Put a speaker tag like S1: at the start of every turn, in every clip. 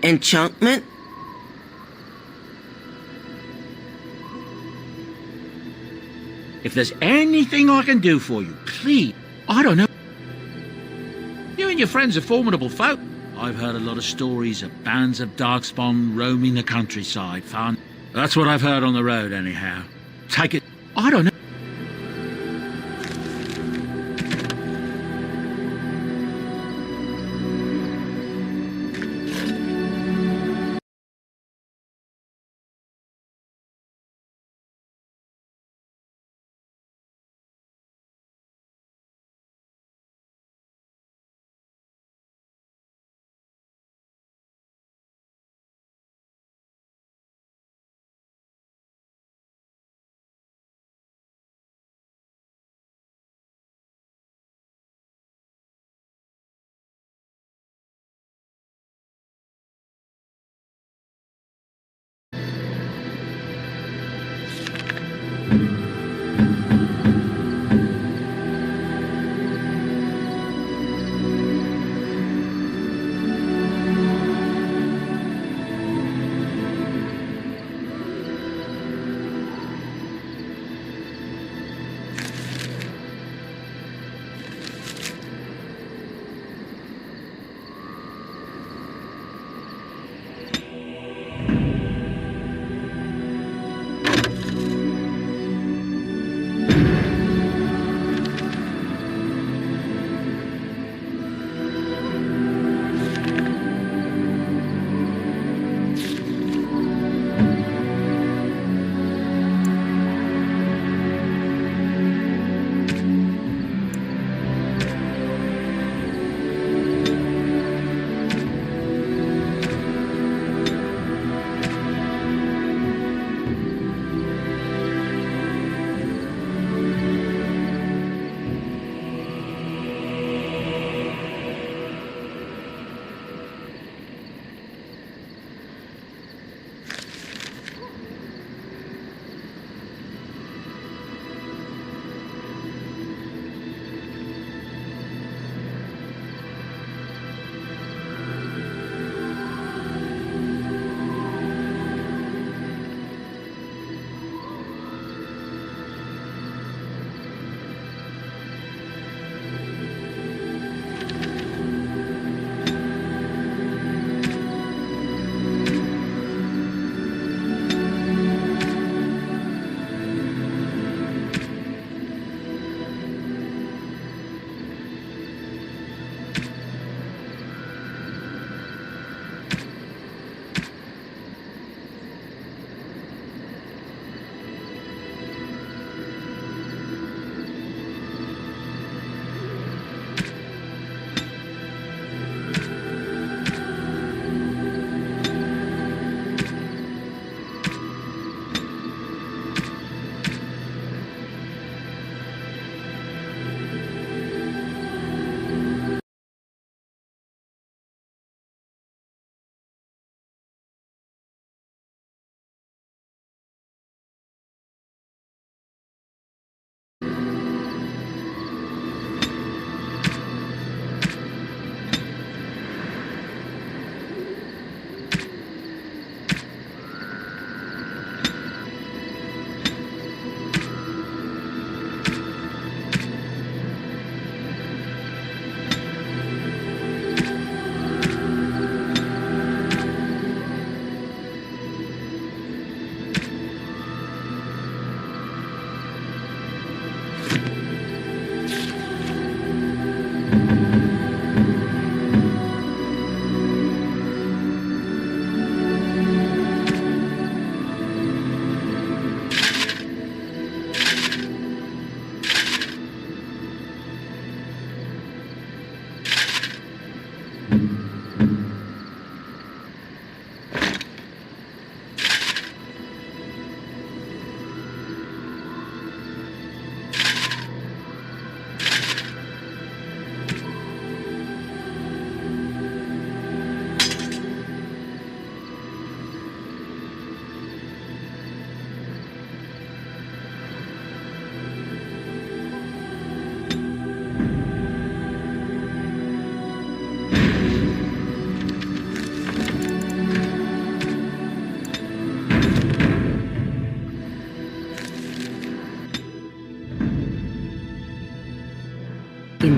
S1: Enchantment?
S2: If there's anything I can do for you, please, I don't know. You and your friends are formidable folk. I've heard a lot of stories of bands of darkspawn roaming the countryside. Fun. That's what I've heard on the road, anyhow. Take it. I don't know.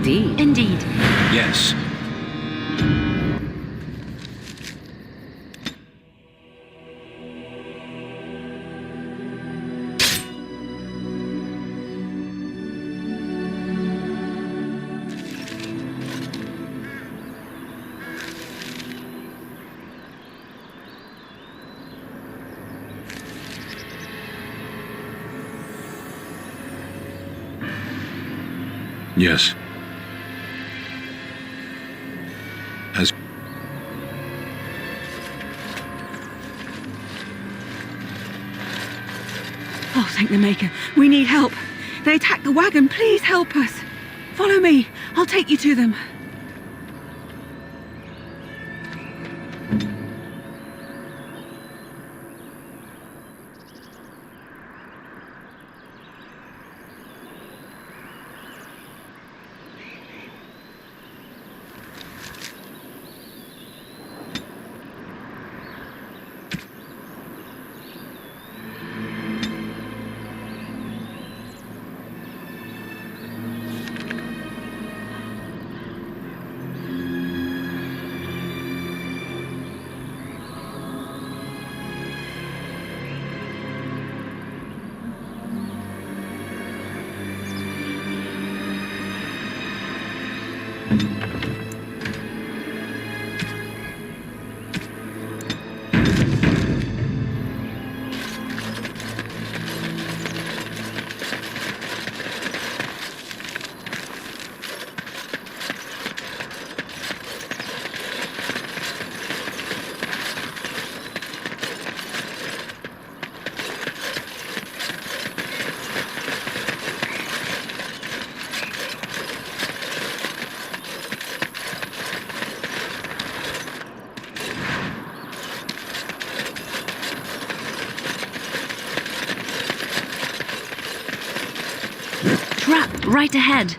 S1: Indeed.
S3: Indeed.
S2: Yes. Yes. As
S3: Oh, thank the Maker. We need help. They attacked the wagon. Please help us. Follow me. I'll take you to them.
S1: Trap right ahead.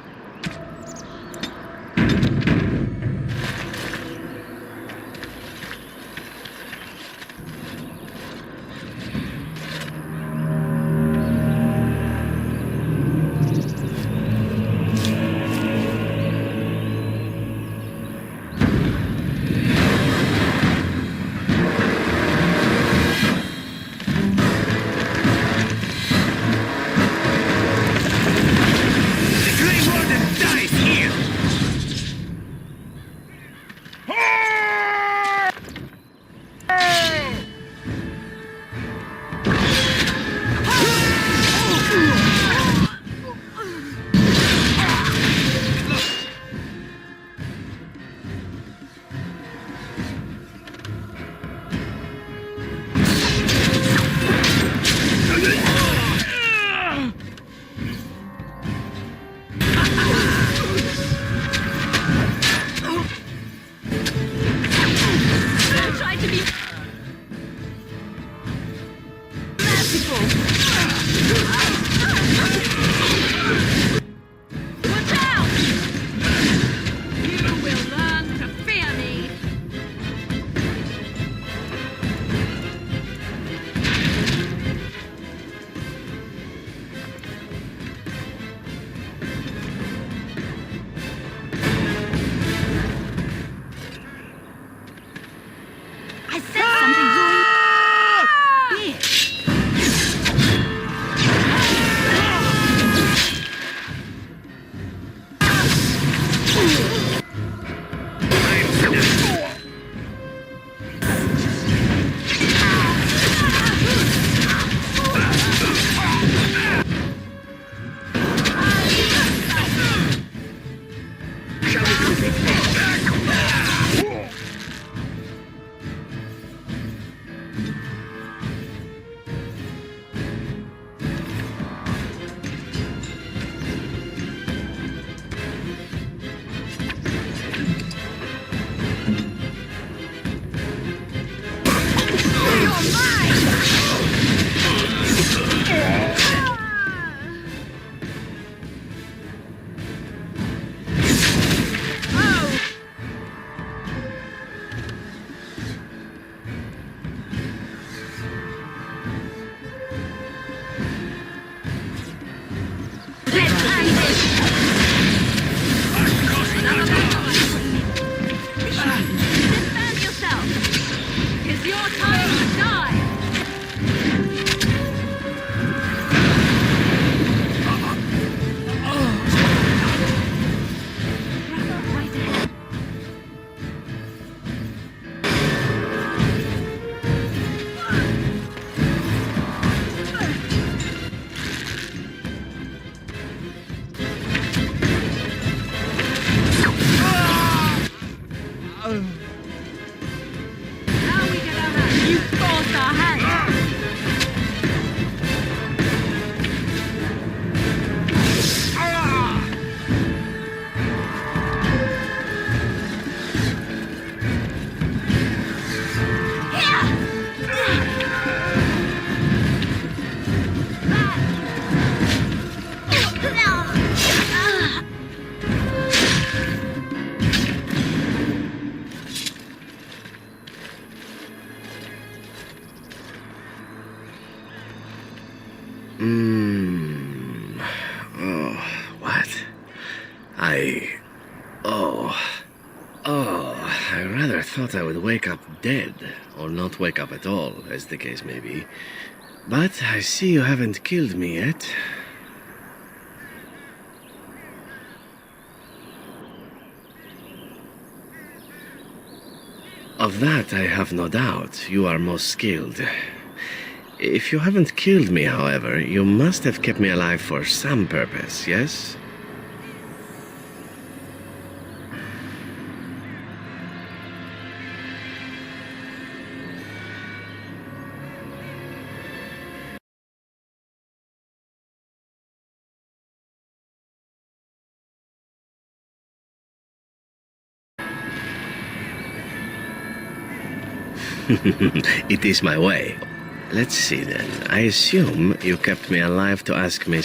S4: Oh, what? Oh. I rather thought I would wake up dead, or not wake up at all, as the case may be. But I see you haven't killed me yet. Of that I have no doubt. You are most skilled. If you haven't killed me, however, you must have kept me alive for some purpose, yes? It is my way. Let's see then. I assume you kept me alive to ask me...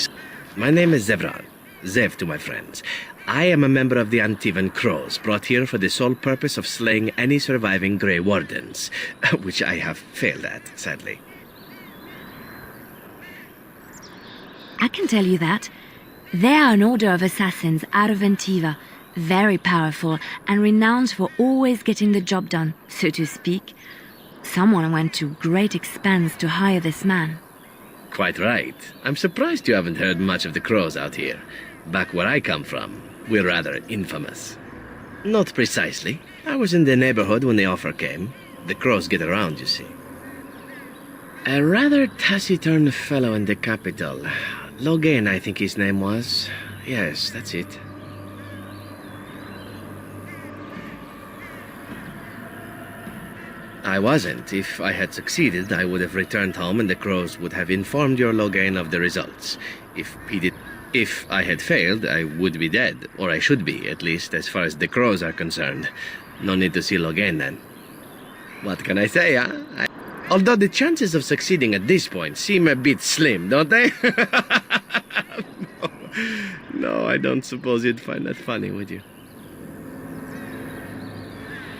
S4: My name is Zevran. Zev to my friends. I am a member of the Antivan Crows, brought here for the sole purpose of slaying any surviving Grey Wardens, which I have failed at, sadly.
S1: I can tell you that. They are an order of assassins out of Antiva, very powerful and renowned for always getting the job done, so to speak. Someone went to great expense to hire this man.
S4: Quite right. I'm surprised you haven't heard much of the Crows out here. Back where I come from, we're rather infamous. Not precisely. I was in the neighborhood when the offer came. The Crows get around, you see. A rather taciturn fellow in the capital. Logan, I think his name was. Yes, that's it. I wasn't. If I had succeeded, I would have returned home and the Crows would have informed your Logan of the results. If I had failed, I would be dead. Or I should be, at least, as far as the Crows are concerned. No need to see Logan, then. What can I say, huh? Although the chances of succeeding at this point seem a bit slim, don't they? No, I don't suppose you'd find that funny, would you?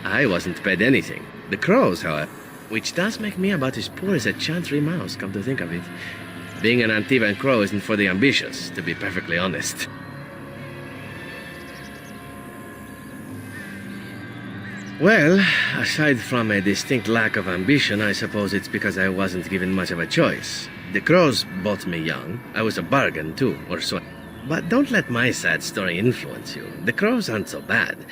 S4: I wasn't paid anything. The Crows, however, which does make me about as poor as a chantry mouse, come to think of it. Being an Antivan Crow isn't for the ambitious, to be perfectly honest. Well, aside from a distinct lack of ambition, I suppose it's because I wasn't given much of a choice. The Crows bought me young. I was a bargain, too, or so. But don't let my sad story influence you. The Crows aren't so bad.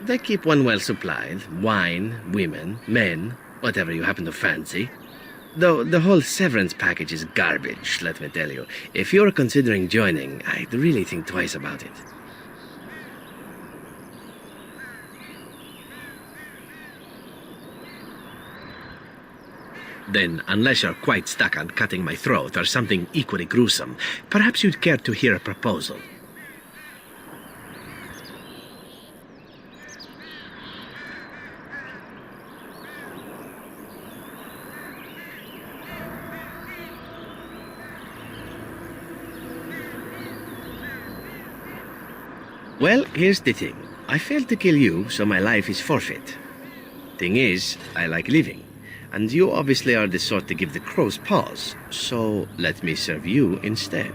S4: They keep one well supplied. Wine, women, men, whatever you happen to fancy. Though the whole severance package is garbage, let me tell you. If you're considering joining, I'd really think twice about it. Then, unless you're quite stuck on cutting my throat or something equally gruesome, perhaps you'd care to hear a proposal. Well, here's the thing. I failed to kill you, so my life is forfeit. Thing is, I like living. And you obviously are the sort to give the Crows pause, so let me serve you instead.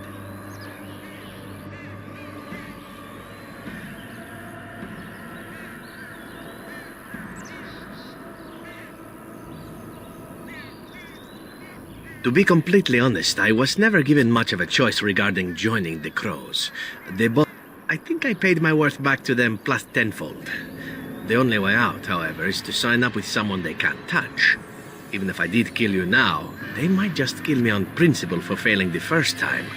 S4: To be completely honest, I was never given much of a choice regarding joining the Crows. I think I paid my worth back to them plus tenfold. The only way out, however, is to sign up with someone they can't touch. Even if I did kill you now, they might just kill me on principle for failing the first time.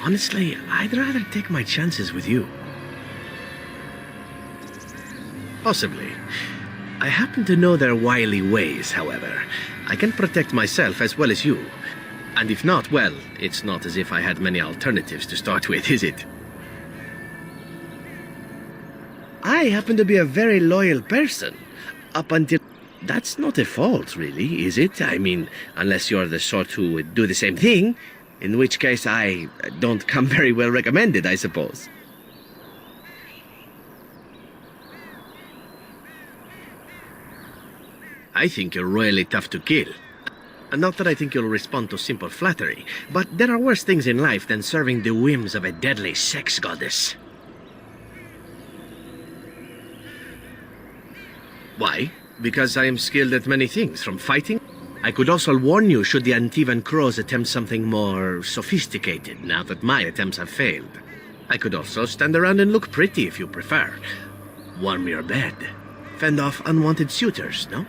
S4: Honestly, I'd rather take my chances with you. Possibly. I happen to know their wily ways, however. I can protect myself as well as you. And if not, well, it's not as if I had many alternatives to start with, is it? I happen to be a very loyal person. Up until... That's not a fault, really, is it? I mean, unless you're the sort who would do the same thing, in which case I don't come very well recommended, I suppose. I think you're royally tough to kill. Not that I think you'll respond to simple flattery, but there are worse things in life than serving the whims of a deadly sex goddess. Why? Because I am skilled at many things, from fighting. I could also warn you should the Antivan crows attempt something more sophisticated, now that my attempts have failed. I could also stand around and look pretty if you prefer. Warm your bed. Fend off unwanted suitors, no?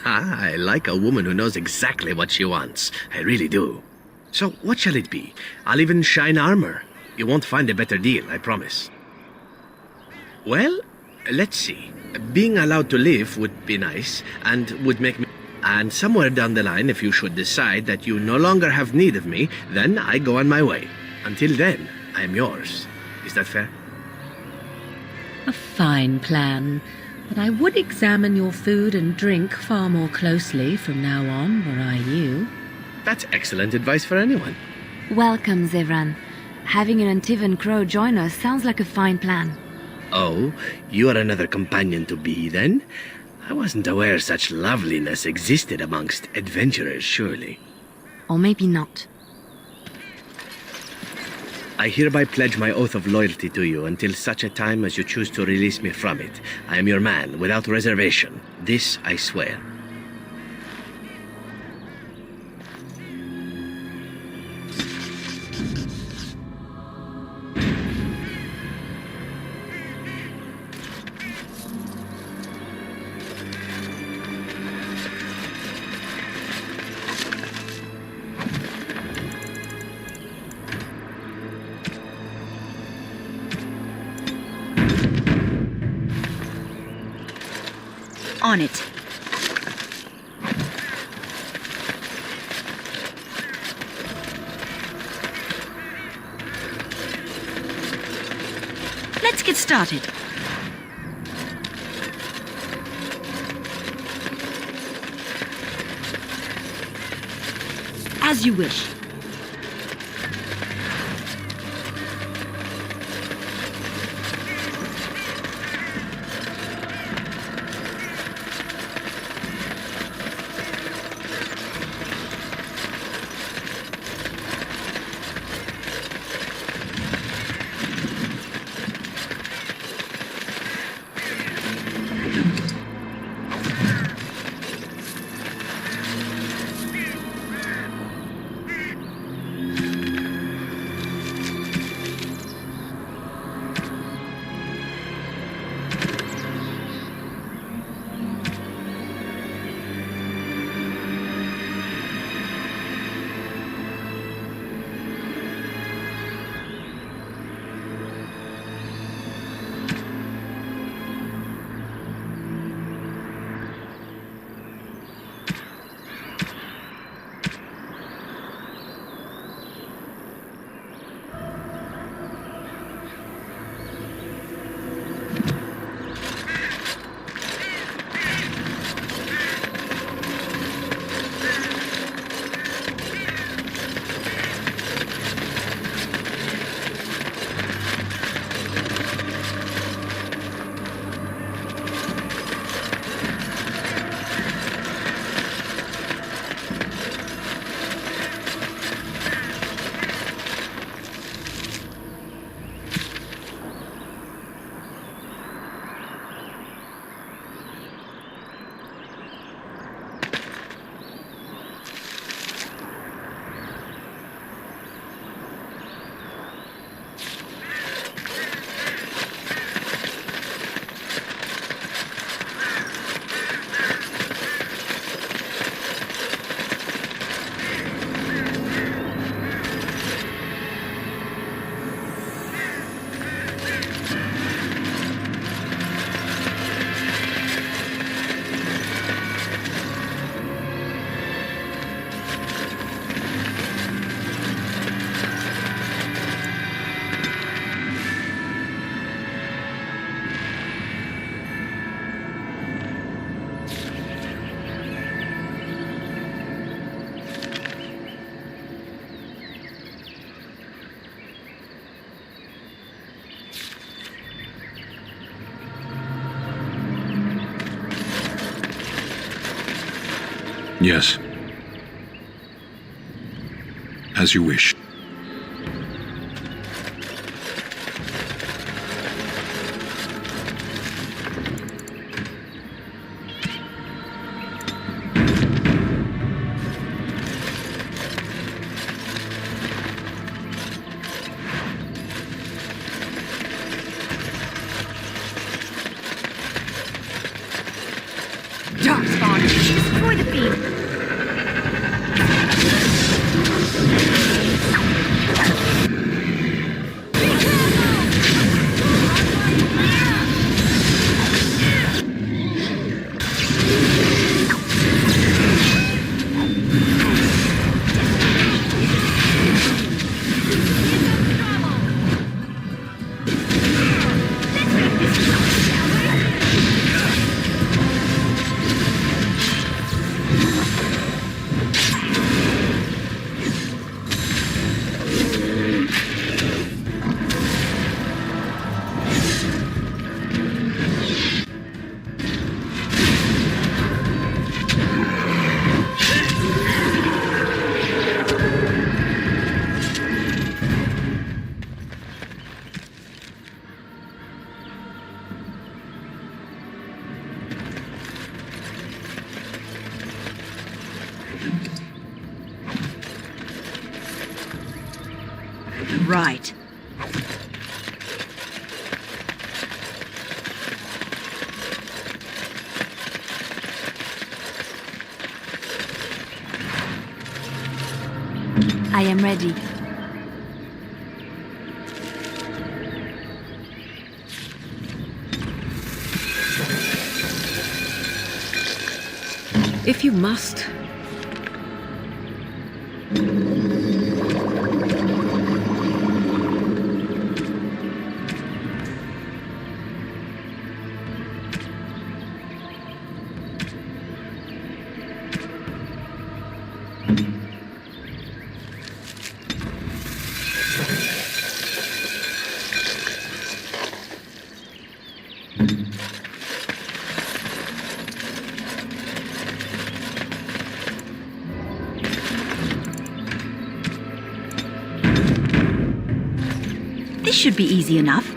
S4: I like a woman who knows exactly what she wants. I really do. So, what shall it be? I'll even shine armor. You won't find a better deal, I promise. Well, let's see. Being allowed to live would be nice, and would make me... And somewhere down the line, if you should decide that you no longer have need of me, then I go on my way. Until then, I am yours. Is that fair?
S5: A fine plan. But I would examine your food and drink far more closely from now on, were I you.
S4: That's excellent advice for anyone.
S1: Welcome, Zevran. Having an Antivan crow join us sounds like a fine plan.
S4: Oh, you are another companion to be, then? I wasn't aware such loveliness existed amongst adventurers, surely.
S1: Or maybe not.
S4: I hereby pledge my oath of loyalty to you until such a time as you choose to release me from it. I am your man, without reservation. This I swear.
S3: On it. Let's get started. As you wish.
S6: Yes. As you wish.
S1: Darkspawn, destroy the fiend.
S3: Right.
S1: I am ready.
S3: If you must.
S7: This should be easy enough.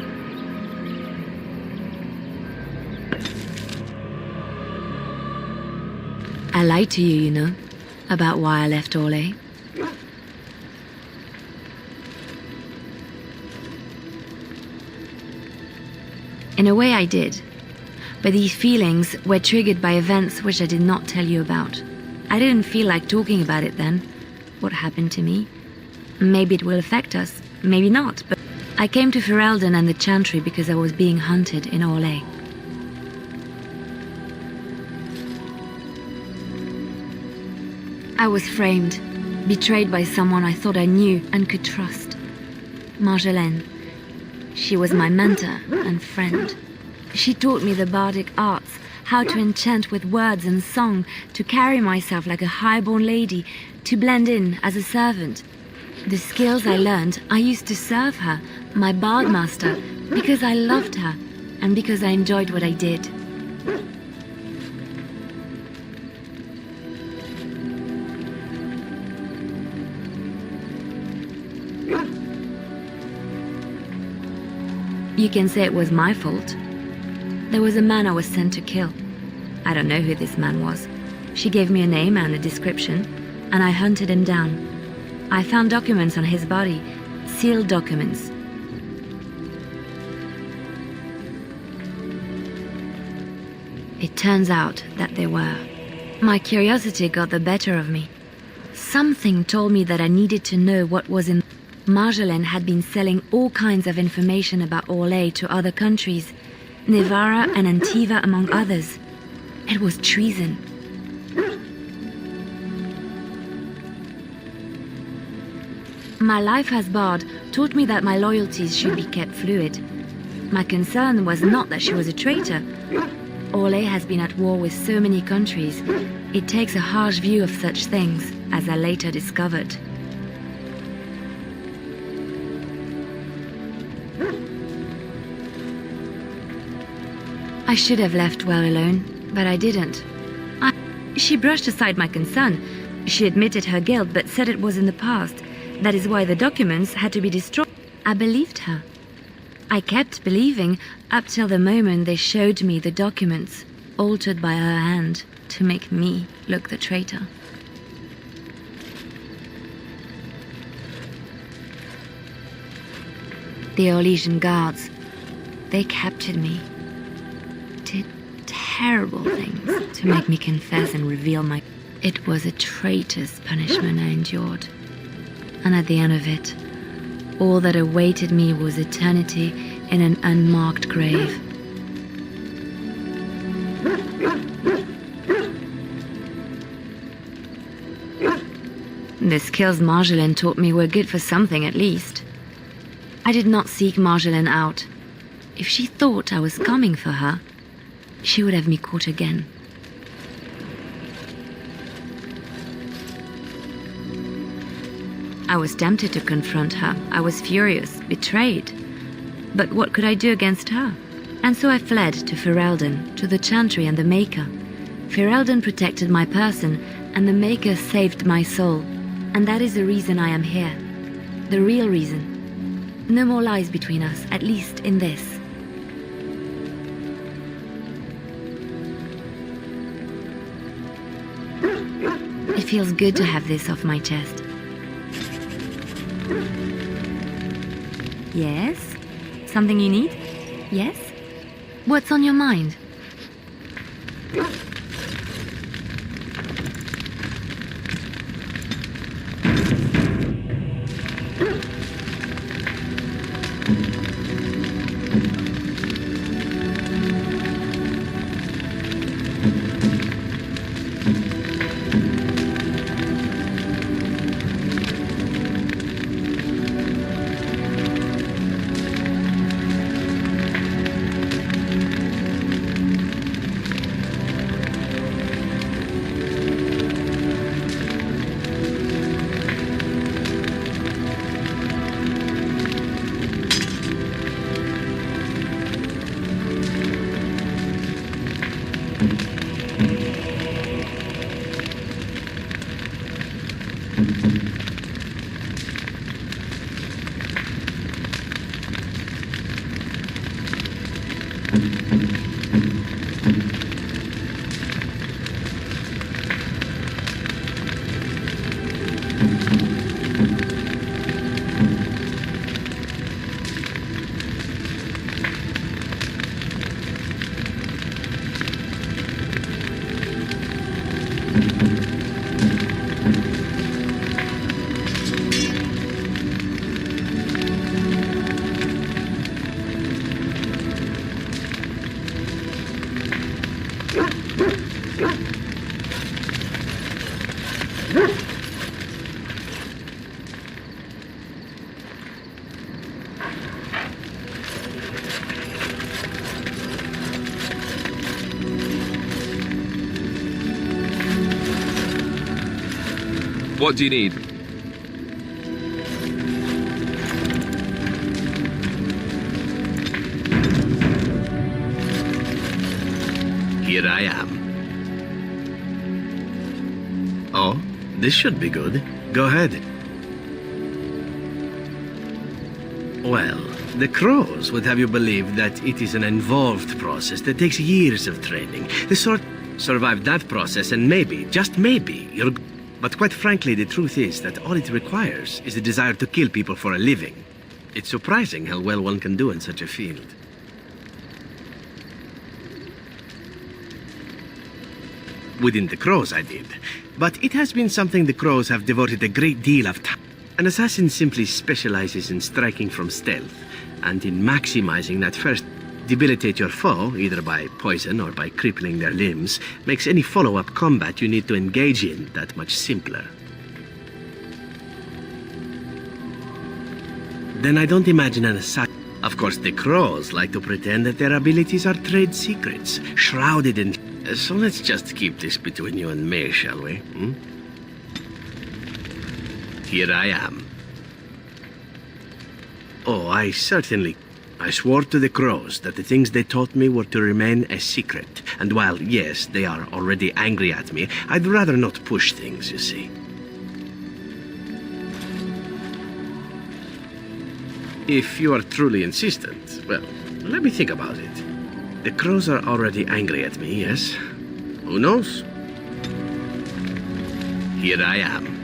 S1: I lied to you, you know, about why I left Orlais. In a way I did, but these feelings were triggered by events which I did not tell you about. I didn't feel like talking about it then, what happened to me. Maybe it will affect us, maybe not, but I came to Ferelden and the Chantry because I was being hunted in Orlais. I was framed, betrayed by someone I thought I knew and could trust. Marjolaine. She was my mentor and friend. She taught me the bardic arts, how to enchant with words and song, to carry myself like a highborn lady, to blend in as a servant. The skills I learned, I used to serve her, my bard master, because I loved her and because I enjoyed what I did. You can say it was my fault. There was a man I was sent to kill. I don't know who this man was. She gave me a name and a description, and I hunted him down. I found documents on his body, sealed documents. It turns out that they were. My curiosity got the better of me. Something told me that I needed to know what was in. Marjolaine had been selling all kinds of information about Orlais to other countries, Nevara and Antiva among others. It was treason. My life as bard taught me that my loyalties should be kept fluid. My concern was not that she was a traitor. Orlais has been at war with so many countries. It takes a harsh view of such things, as I later discovered. I should have left well alone, but I didn't. She brushed aside my concern. She admitted her guilt but said it was in the past. That is why the documents had to be destroyed. I believed her. I kept believing up till the moment they showed me the documents, altered by her hand to make me look the traitor. The Orlesian guards, they captured me, did terrible things to make me confess and reveal my... It was a traitor's punishment I endured. And at the end of it, all that awaited me was eternity in an unmarked grave. The skills Marjolaine taught me were good for something at least. I did not seek Marjolaine out. If she thought I was coming for her, she would have me caught again. I was tempted to confront her. I was furious, betrayed. But what could I do against her? And so I fled to Ferelden, to the Chantry and the Maker. Ferelden protected my person, and the Maker saved my soul. And that is the reason I am here. The real reason. No more lies between us, at least in this. It feels good to have this off my chest. Yes? Something you need? Yes? What's on your mind?
S8: What do you need?
S4: Here I am. Oh, this should be good. Go ahead. Well, the Crows would have you believe that it is an involved process that takes years of training. The sort survive that process and maybe, just maybe, you're... But quite frankly, the truth is that all it requires is the desire to kill people for a living. It's surprising how well one can do in such a field. Within the Crows, I did. But it has been something the Crows have devoted a great deal of time. An assassin simply specializes in striking from stealth, and in maximizing that first debilitate your foe, either by poison or by crippling their limbs, makes any follow-up combat you need to engage in that much simpler. Then I don't imagine an assassin. Of course, the Crows like to pretend that their abilities are trade secrets, shrouded in... So let's just keep this between you and me, shall we? Here I am. Oh, I certainly... I swore to the crows that the things they taught me were to remain a secret. And while, yes, they are already angry at me, I'd rather not push things, you see. If you are truly insistent, well, let me think about it. The crows are already angry at me, yes? Who knows? Here I am.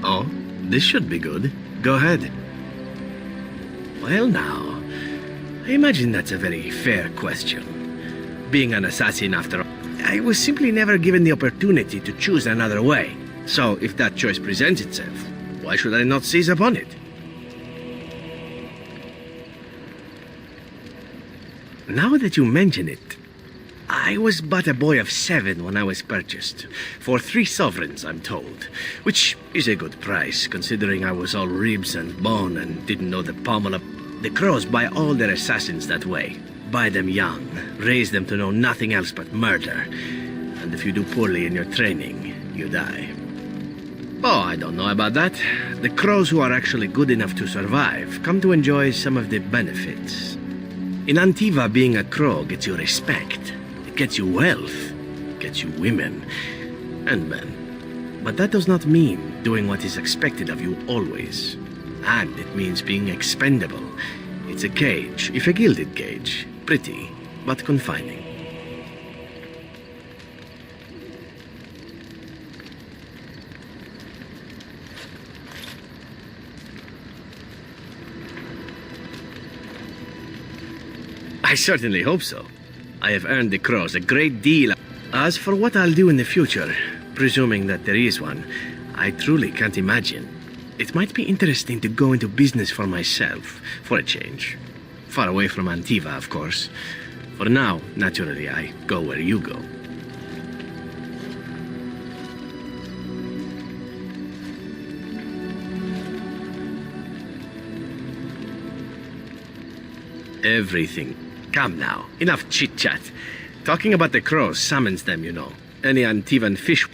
S4: Oh, this should be good. Go ahead. Well now, I imagine that's a very fair question. Being an assassin after all, I was simply never given the opportunity to choose another way. So if that choice presents itself, why should I not seize upon it? Now that you mention it, I was but a boy of 7 when I was purchased. For 3 sovereigns, I'm told. Which is a good price, considering I was all ribs and bone and didn't know the pommel of... The crows buy all their assassins that way. Buy them young, raise them to know nothing else but murder. And if you do poorly in your training, you die. Oh, I don't know about that. The crows who are actually good enough to survive come to enjoy some of the benefits. In Antiva, being a crow gets you respect. It gets you wealth. It gets you women. And men. But that does not mean doing what is expected of you always. And it means being expendable. It's a cage, if a gilded cage. Pretty, but confining. I certainly hope so. I have earned the crows a great deal. As for what I'll do in the future, presuming that there is one, I truly can't imagine. It might be interesting to go into business for myself, for a change. Far away from Antiva, of course. For now, naturally, I go where you go. Everything. Come now, enough chit-chat. Talking about the crows summons them, you know. Any Antivan fish...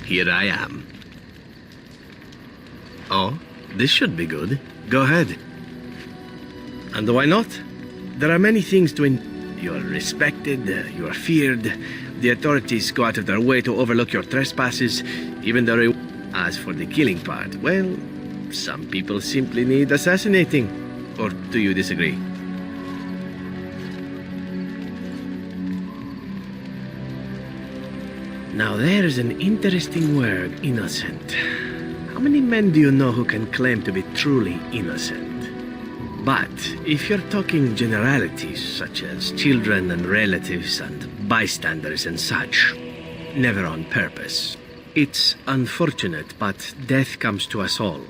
S4: Here I am. Oh, this should be good. Go ahead. And why not? There are many things to You are respected, you are feared. The authorities go out of their way to overlook your trespasses, even though... As for the killing part, well, some people simply need assassinating. Or do you disagree? Now there's an interesting word, innocent. How many men do you know who can claim to be truly innocent? But if you're talking generalities, such as children and relatives and bystanders and such, never on purpose. It's unfortunate, but death comes to us all.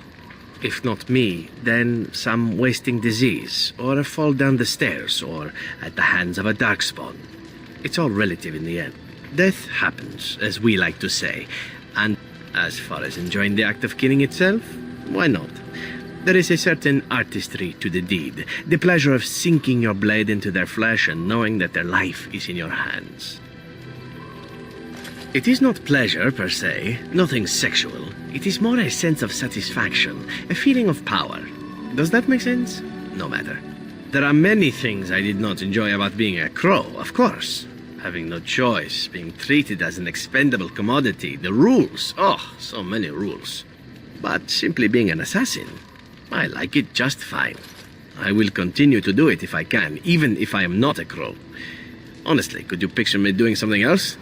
S4: If not me, then some wasting disease, or a fall down the stairs, or at the hands of a darkspawn. It's all relative in the end. Death happens, as we like to say, and as far as enjoying the act of killing itself, why not? There is a certain artistry to the deed, the pleasure of sinking your blade into their flesh and knowing that their life is in your hands. It is not pleasure, per se, nothing sexual. It is more a sense of satisfaction, a feeling of power. Does that make sense? No matter. There are many things I did not enjoy about being a crow, of course. Having no choice, being treated as an expendable commodity, the rules, oh, so many rules. But simply being an assassin, I like it just fine. I will continue to do it if I can, even if I am not a crow. Honestly, could you picture me doing something else?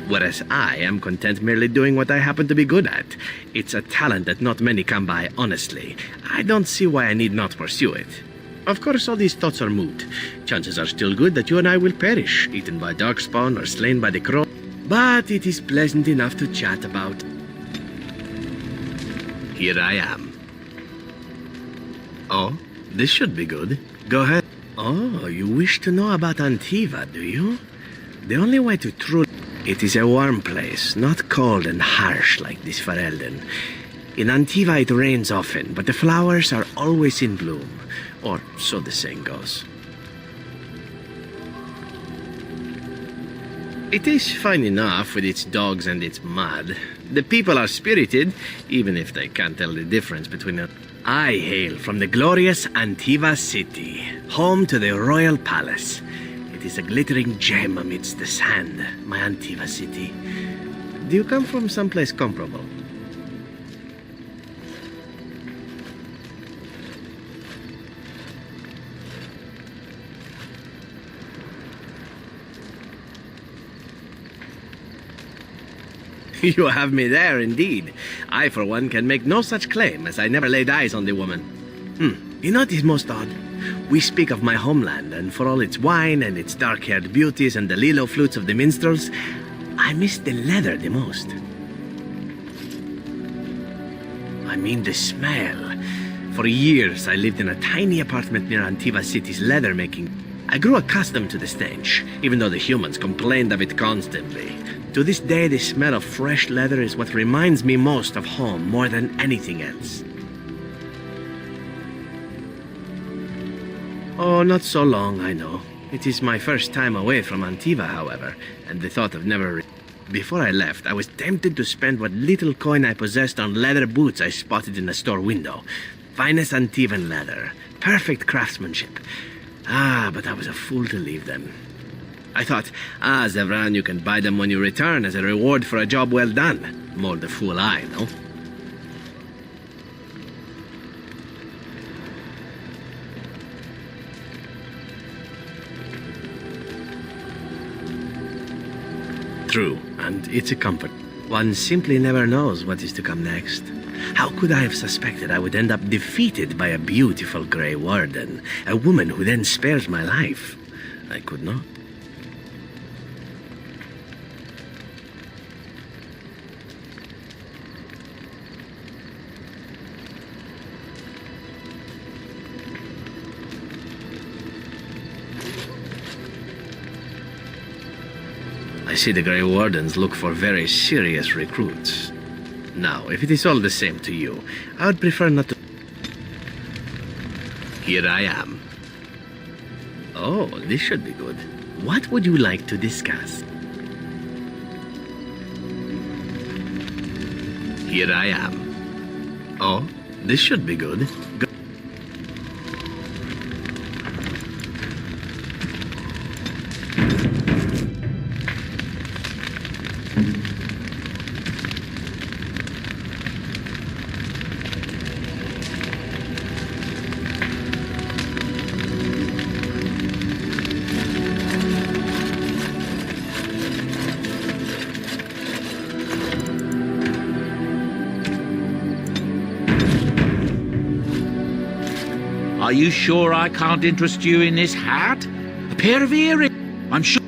S4: Whereas I am content merely doing what I happen to be good at. It's a talent that not many come by, honestly. I don't see why I need not pursue it. Of course, all these thoughts are moot. Chances are still good that you and I will perish, eaten by darkspawn or slain by the crow. But it is pleasant enough to chat about. Here I am. Oh, this should be good. Go ahead. Oh, you wish to know about Antiva, do you? The only way to truly... It is a warm place, not cold and harsh like this Ferelden. In Antiva it rains often, but the flowers are always in bloom. Or so the saying goes. It is fine enough with its dogs and its mud. The people are spirited, even if they can't tell the difference between a... I hail from the glorious Antiva city, home to the royal palace. It is a glittering gem amidst the sand, my Antiva city. Do you come from someplace comparable? You have me there, indeed. I, for one, can make no such claim, as I never laid eyes on the woman. You know what is most odd? We speak of my homeland, and for all its wine and its dark-haired beauties and the lilo flutes of the minstrels, I miss the leather the most. I mean the smell. For years, I lived in a tiny apartment near Antiva City's leather making. I grew accustomed to the stench, even though the humans complained of it constantly. To this day, the smell of fresh leather is what reminds me most of home more than anything else. Oh, not so long, I know. It is my first time away from Antiva, however, and the thought of never... Before I left, I was tempted to spend what little coin I possessed on leather boots I spotted in a store window. Finest Antivan leather. Perfect craftsmanship. But I was a fool to leave them. I thought, Zevran, you can buy them when you return as a reward for a job well done. More the fool I, no? True, and it's a comfort. One simply never knows what is to come next. How could I have suspected I would end up defeated by a beautiful grey warden, a woman who then spares my life? I could not. I see the Grey Wardens look for very serious recruits. Now, if it is all the same to you, I would prefer not to... Here I am. Oh, this should be good. What would you like to discuss? Here I am. Oh, this should be good.
S2: Are you sure I can't interest you in this hat? A pair of earrings? I'm sure...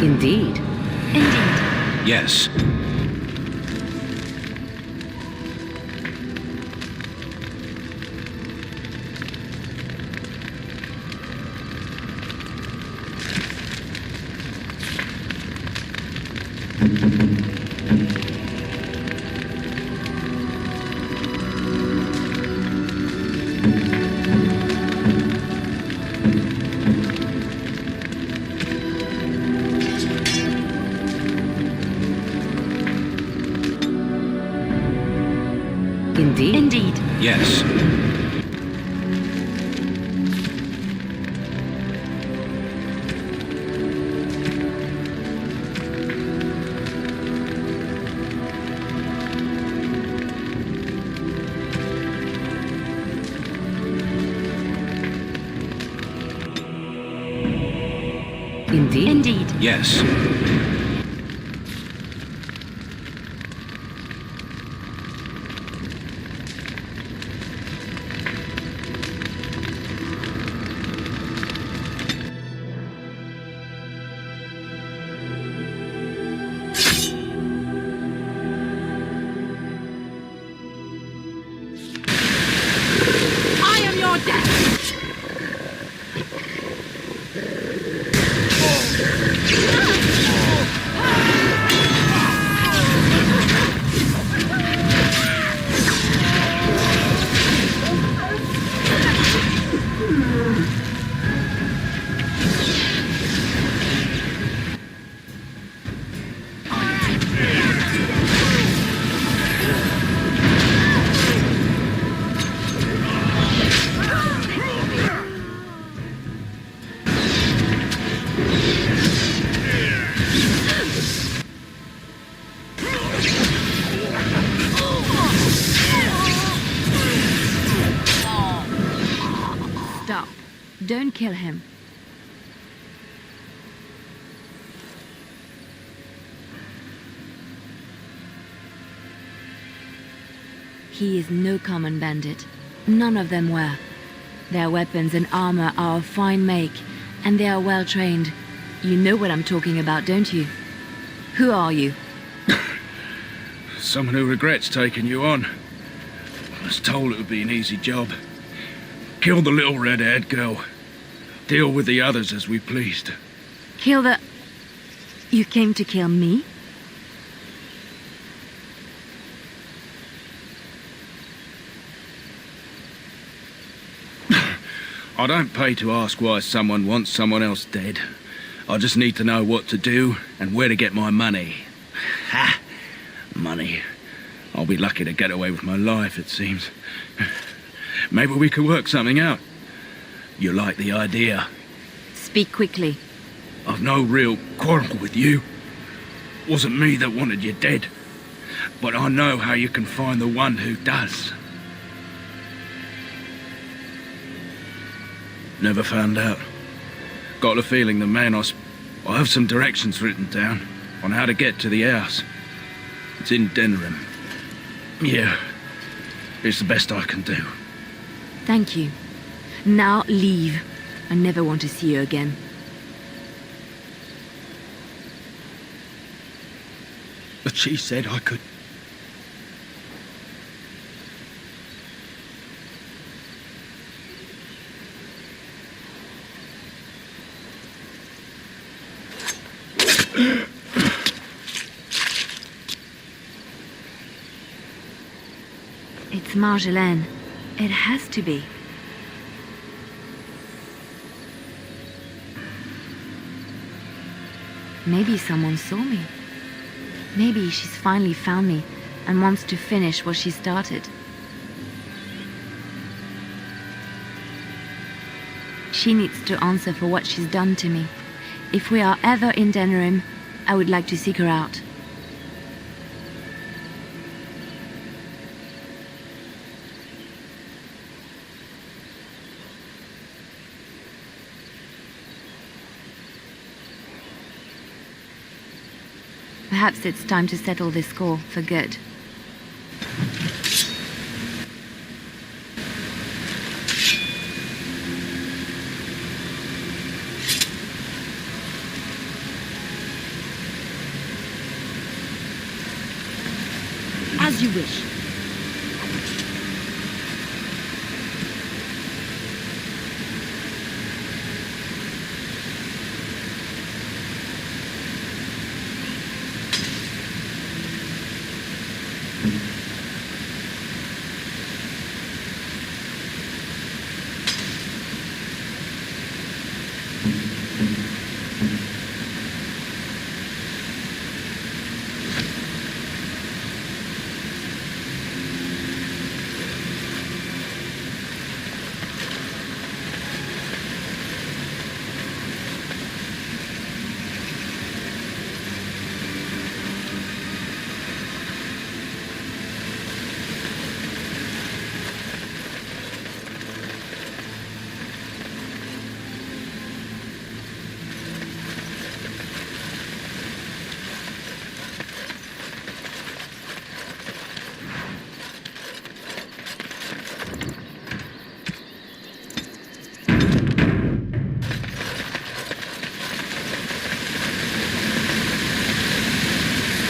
S5: Indeed.
S1: Indeed.
S6: Yes.
S5: Indeed.
S1: Indeed.
S6: Yes.
S5: Indeed.
S1: Indeed.
S6: Yes.
S3: I am your death!
S1: Stop. Don't kill him. He is no common bandit. None of them were. Their weapons and armor are of fine make, and they are well trained. You know what I'm talking about, don't you? Who are you?
S8: Someone who regrets taking you on. I was told it would be an easy job. Kill the little red-haired girl. Deal with the others as we pleased.
S1: Kill the... You came to kill me?
S8: I don't pay to ask why someone wants someone else dead. I just need to know what to do and where to get my money. Ha! Money. I'll be lucky to get away with my life, it seems. Maybe we could work something out. You like the idea?
S1: Speak quickly.
S8: I've no real quarrel with you. Wasn't me that wanted you dead. But I know how you can find the one who does. Never found out. Got a feeling the man I have some directions written down on how to get to the house. It's in Denrim. Yeah, it's the best I can do.
S1: Thank you. Now leave. I never want to see you again.
S8: But she said I could.
S1: It's Marjolaine. It has to be. Maybe someone saw me. Maybe she's finally found me and wants to finish what she started. She needs to answer for what she's done to me. If we are ever in Denrim, I would like to seek her out. Perhaps it's time to settle this score for good.
S7: As you wish.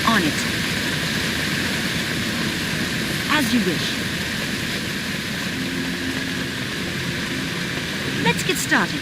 S7: On it. As you wish. Let's get started.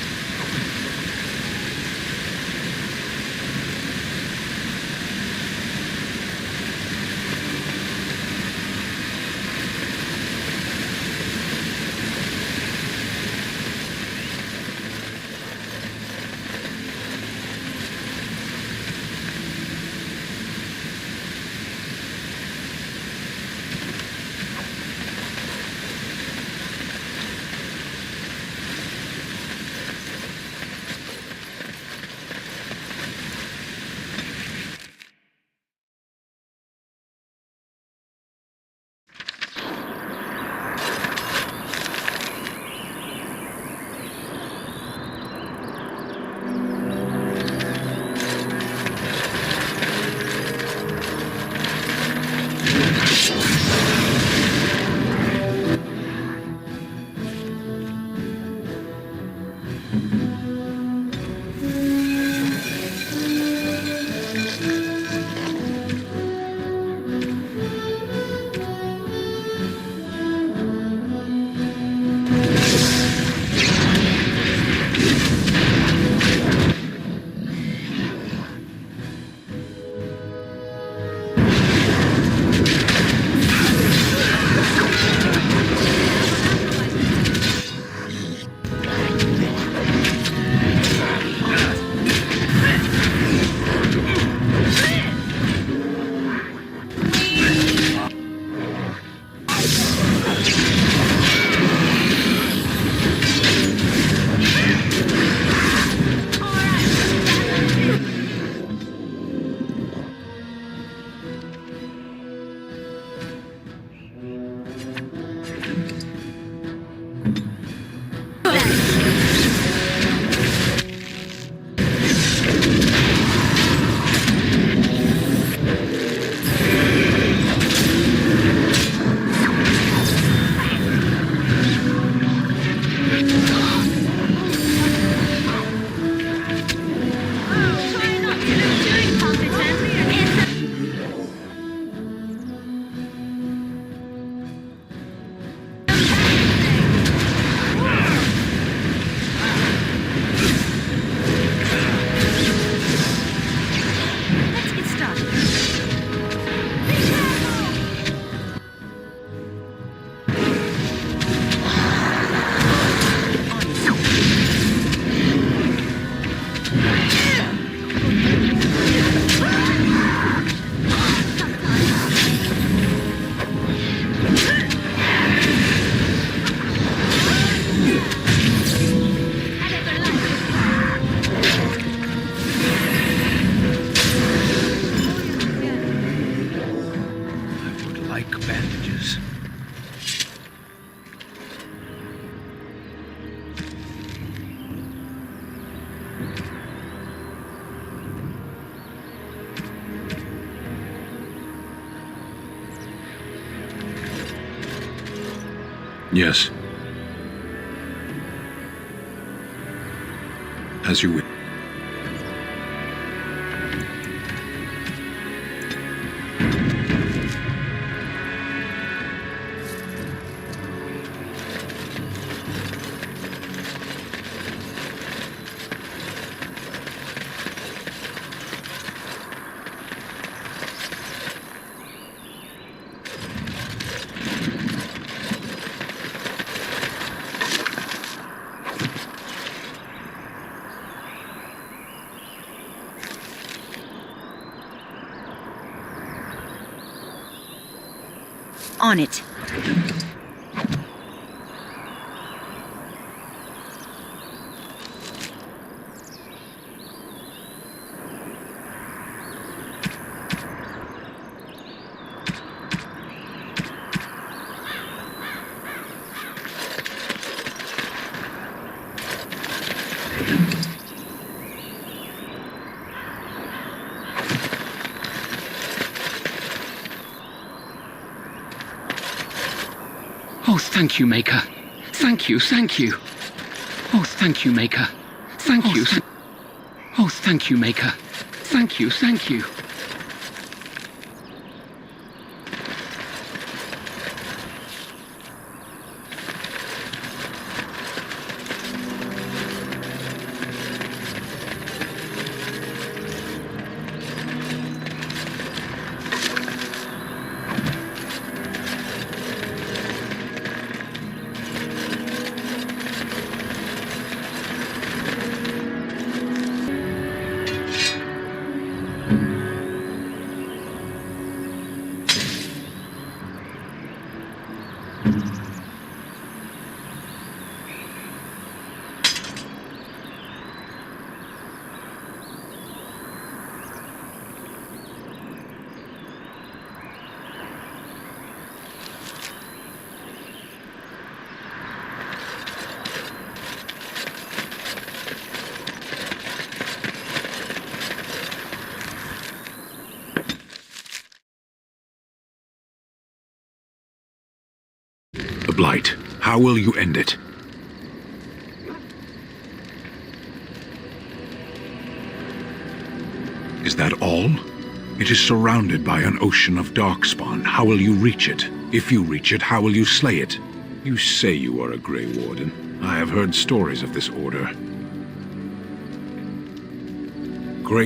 S6: Yes. As you wish.
S7: On it.
S9: Oh, thank you, Maker. Thank you, thank you. Oh, thank you, Maker. Thank you. Oh, thank you, Maker. Thank you, thank you.
S6: The Blight. How will you end it? Is that all? It is surrounded by an ocean of darkspawn. How will you reach it? If you reach it, how will you slay it? You say you are a Grey Warden. I have heard stories of this order.